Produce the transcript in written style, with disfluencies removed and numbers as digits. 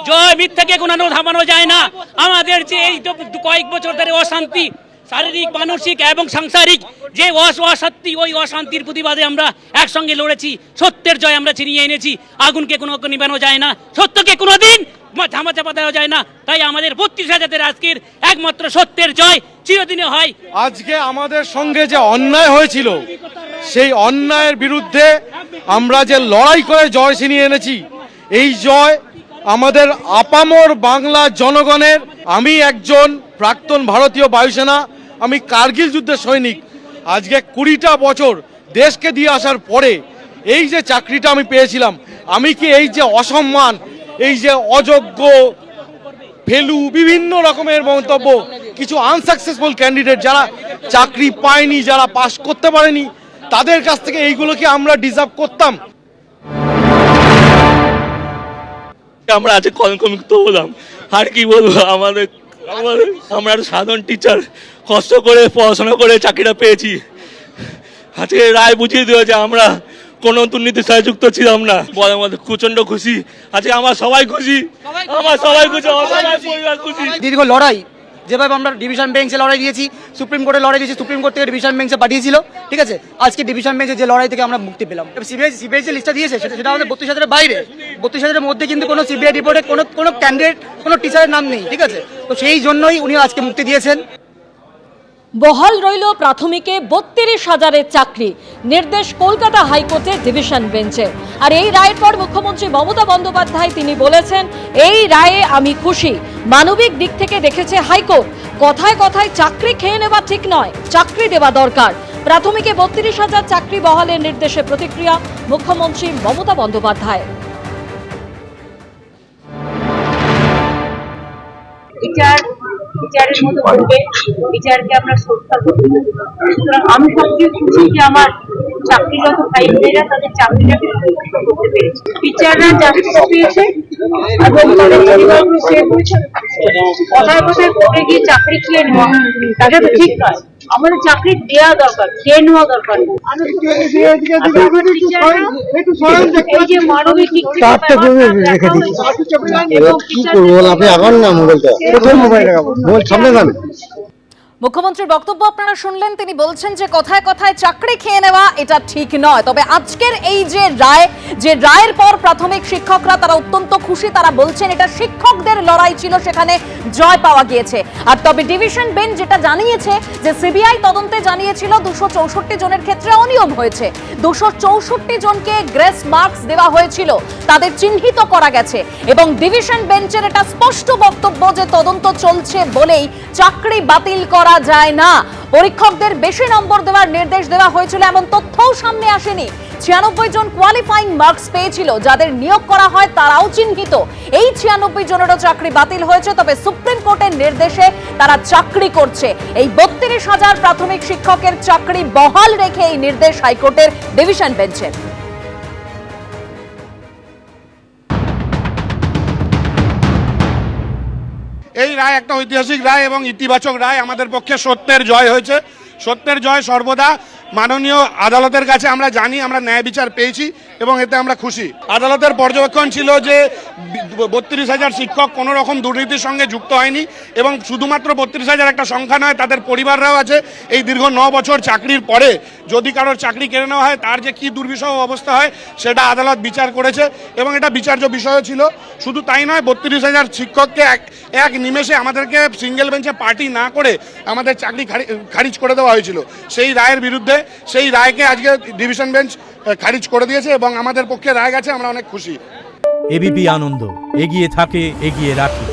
জয় মিথ্যাকে কোনোদিন থামানো যায় না। আমাদের যে এই কয়েক বছর ধরে অশান্তি, শারীরিক মানসিক এবং সাংসারিক যে অশান্তি, ওই অশান্তির প্রতিবাদে আমরা একসঙ্গে লড়েছি। সত্যের জয় আমরা ছিনিয়ে এনেছি। আগুনকে কোনো নিবানো যায় না, সত্যকে কোনোদিন ধামাচাপা দেওয়া যায় না। তাই আমাদের ৩২,০০০ আজকের একমাত্র সত্যের জয় চিরদিনে হয়। আজকে আমাদের সঙ্গে যে অন্যায় হয়েছিল, সেই অন্যায়ের বিরুদ্ধে আমরা যে লড়াই করে জয় ছিনিয়ে এনেছি, এই জয় আমাদের আপামর বাংলা জনগণের। আমি একজন প্রাক্তন ভারতীয় বায়ুসেনা, আমি কার্গিল যুদ্ধের সৈনিক। আজকে ২০টা বছর দেশকে দিয়ে আসার পরে এই যে চাকরিটা আমি পেয়েছিলাম, আমি কি এই যে অসম্মান, এই যে অযোগ্য, ফেলু, বিভিন্ন রকমের মন্তব্য, কিছু আনসাকসেসফুল ক্যান্ডিডেট যারা চাকরি পায়নি, যারা পাস করতে পারেনি, তাদের কাছ থেকে এইগুলো কি আমরা ডিজার্ভ করতাম? আমরা আজকে কলঙ্কমুক্ত হলাম। আর কি বলবো, আমরা সাধারণ টিচার কষ্ট করে পড়াশোনা করে চাকরিটা পেয়েছি। আজকে রায় বুঝিয়ে দিয়েছে আমরা কোনো দুর্নীতির সাথে যুক্ত ছিলাম না। বলার মধ্যে প্রচন্ড খুশি। আজকে আমার সবাই খুশি, আমার সবাই খুশি, আমার সবাই পরিবার খুশি। দীর্ঘ লড়াই, যেভাবে আমরা ডিভিশন বেঞ্চে লড়াই দিয়েছি, সুপ্রিম কোর্টে লড়াই দিয়েছি, সুপ্রিম কোর্ট থেকে ডিভিশন বেঞ্চে পাঠিয়েছিল, ঠিক আছে। আজকে ডিভিশন বেঞ্চে যে লড়াই থেকে আমরা মুক্তি পেলাম। সিবিআই যে লিস্টটা দিয়েছে সেটা আমাদের ৩২,০০০-এর বাইরে। ৩২,০০০-এর মধ্যে কিন্তু কোনো সিবিআই রিপোর্টে কোনো ক্যান্ডিডেট, কোনো টিচারের নাম নেই, ঠিক আছে। তো সেই জন্যই উনি আজকে মুক্তি দিয়েছেন। বহাল রইল প্রাথমিকে ৩২,০০০-এর চাকরি, নির্দেশ কলকাতা হাইকোর্টের ডিভিশন বেঞ্চে। আর এই রায়ের পর মুখ্যমন্ত্রী মমতা বন্দ্যোপাধ্যায় তিনি বলেছেন, এই রায়ে আমি খুশি। মানবিক দিক থেকে দেখেছে হাইকোর্ট। কথায় কথায় চাকরি খেয়ে নেওয়া ঠিক নয়, চাকরি দেওয়া দরকার। প্রাথমিকে ৩২,০০০ চাকরি বহালের নির্দেশে প্রতিক্রিয়া মুখ্যমন্ত্রী মমতা বন্দ্যোপাধ্যায়। বিচারের মতো করবে, বিচারকে আমরা শ্রদ্ধা করি। সুতরাং আমি সবচেয়ে খুশি যে আমার চাকরিরত ভাই বোনেরা তাদের চাকরিটাকে সুরক্ষিত করতে পেরেছে। বিচাররা জাস্টিস পেয়েছে এবং তাদের পরিবারগুলো সেভ হয়েছে। কথায় কথায় কোর্টে গিয়ে চাকরি খেয়ে নেওয়া, তাকে তো ঠিক নয়। আমাদের চাকরি দেওয়া দরকার, খেয়ে নেওয়া দরকার। এই যে মানবিক দিক থেকে মুখ্যমন্ত্রীর বক্তব্য আপনারা শুনলেন। তিনি বলছেন যে কথায় কথায় চাকরি খেয়ে নেওয়া এটা ঠিক নয়। তবে আজকের এই যে রায়ের পর প্রাথমিক শিক্ষকরা তারা অত্যন্ত খুশি। তারা বলছেন এটা শিক্ষকদের লড়াই ছিল, সেখানে জয় পাওয়া গিয়েছে। আর তবে ডিভিশন বেঞ্চ যেটা জানিয়েছে যে সিবিআই তদন্তে জানিয়েছিল ২৬৪ জনের ক্ষেত্রে অনিয়ম হয়েছে। ২৬৪ জনকে গ্রেস মার্কস দেওয়া হয়েছিল, তাদের চিহ্নিত করা গেছে। এবং ডিভিশন বেঞ্চের এটা স্পষ্ট বক্তব্য যে তদন্ত চলছে বলেই চাকরি বাতিল করা যায় না। পরীক্ষকদের বেশি নম্বর দেওয়ার নির্দেশ দেওয়া হয়েছিল এমন তথ্যও সামনে আসেনি। ৯৬ জন কোয়ালিফাইং মার্কস পেয়েছিল, যাদের নিয়োগ করা হয় তারাও চিহ্নিত। এই ৯৬ জনেরও চাকরি বাতিল হয়েছে। তবে সুপ্রিম কোর্টের নির্দেশে তারা চাকরি করছে। এই ৩২,০০০ প্রাথমিক শিক্ষকের চাকরি বহাল রেখে এই নির্দেশ হাইকোর্টের ডিভিশন বেঞ্চের। এই রায় একটা ঐতিহাসিক রায় এবং ইতিবাচক রায়। আমাদের পক্ষে সত্যের জয় হয়েছে। সত্যের জয় সর্বদা মাননীয় আদালতের কাছে আমরা জানি আমরা ন্যায় বিচার পেয়েছি এবং এতে আমরা খুশি। আদালতের পর্যবেক্ষণ ছিল যে ৩২,০০০ শিক্ষক কোনো রকম দুর্নীতির সঙ্গে যুক্ত হয়নি এবং শুধুমাত্র ৩২,০০০ একটা সংখ্যা নয়, তাদের পরিবাররাও আছে। এই দীর্ঘ ৯ বছর চাকরির পরে যদি কারোর চাকরি কেড়ে নেওয়া হয় তার যে কী দুর্বিষহ অবস্থা হয় সেটা আদালত বিচার করেছে এবং এটা বিচার্য বিষয় ছিল। শুধু তাই নয়, ৩২,০০০ শিক্ষককে এক নিমেষে আমাদেরকে সিঙ্গেল বেঞ্চে পার্টি না করে আমাদের চাকরি খারিজ করে দেওয়া হয়েছিল। সেই রায়ের বিরুদ্ধে, সেই রায়কে আজকে ডিভিশন বেঞ্চ খারিজ করে দিয়েছে এবং আমাদের পক্ষে রায় গেছে। আমরা অনেক খুশি। এবিপি আনন্দ, এগিয়ে থাকে, এগিয়ে রাখে।